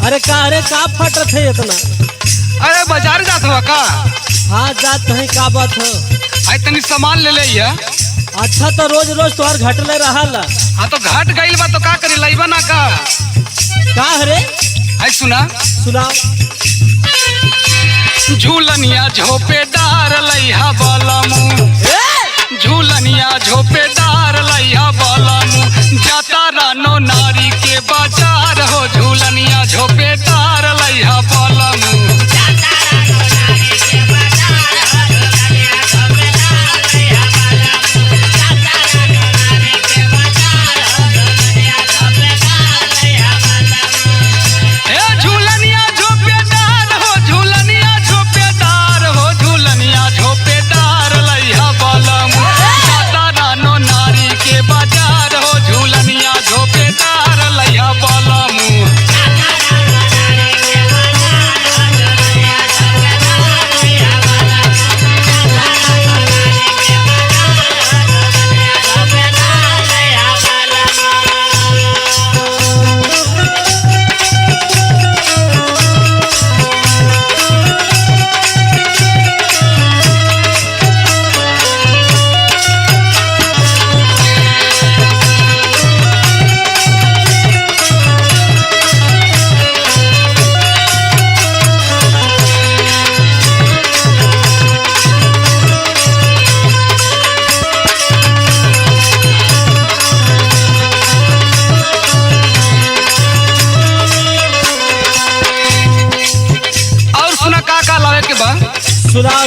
अरे का फटत है इतना? अरे बाजार जात हुआ का? हाँ जात है, का बात है? आई तनी सामान ले ले। अच्छा तो रोज रोज तोहर घटले रहा। हाँ तो घाट गईल बा तो का करी, लईबा ना का हरे? आई सुना सुनाओ। झूलनिया झोपेदार लइहा बलमू, झूलनिया झोपेदार लइहा बलमू, जाता रानो नारी के बाजार हो, झूलनिया झोपेदार लइहा बलमू।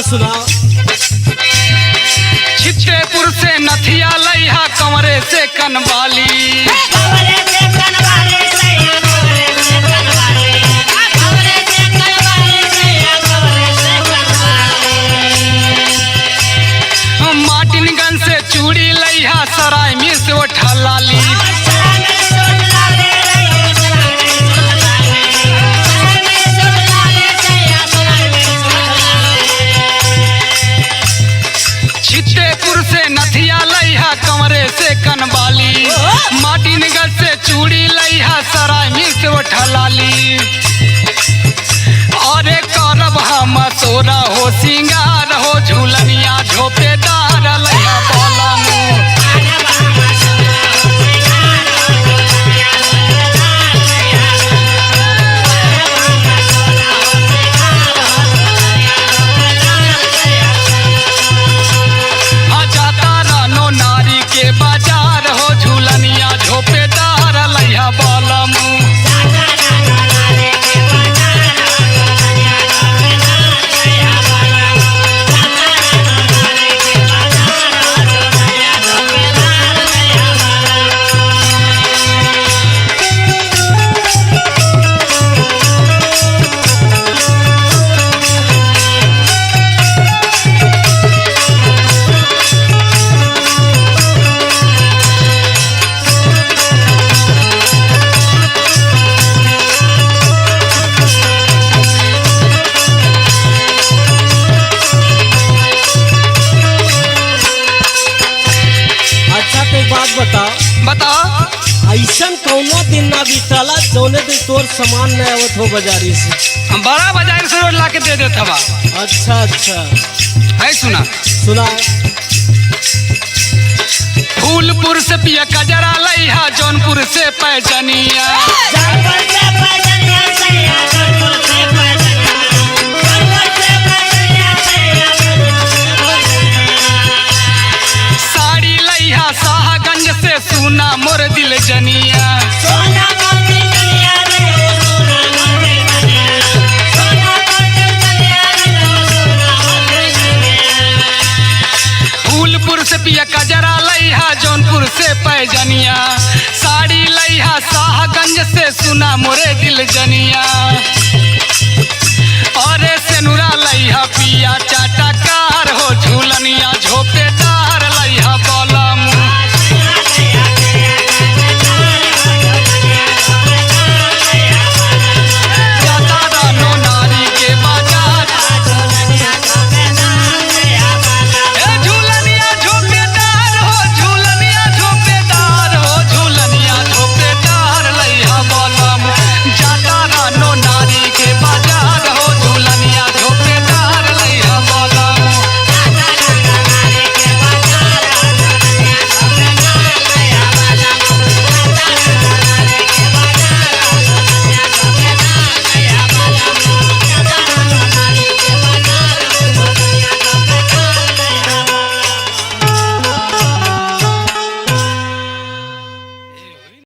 सुनाओ। छिट्टेपुर से नथिया लइहा, कमरे से कनवाली, माटिनगंज से चूड़ी लइहा, सराय में से उठा लाली, छिट्टेपुर से नथिया लइहा, कमरे से कनवाली, माटिनगंज से चूड़ी लइहा, सराय में से उठा लाली। अरे करब हम सोरा हो सिंगार हो, झूलनिया झोपेदार लइहा बलमू। बाजार हो, झूलनिया झोपेदार लइहा बलमू। बताओ। ऐसन कौनो दिन ना बीतला जौने दिन तोर सामान न आवत हो बाजारी से? हम बड़ा बाजार से रोज लाके दे देत हवा। अच्छा है सुना। फूलपुर से पिया कजरा लइहा, जौनपुर से पैजनिया, साड़ी लइहा, शाहगंज से सुना मोर दिल जन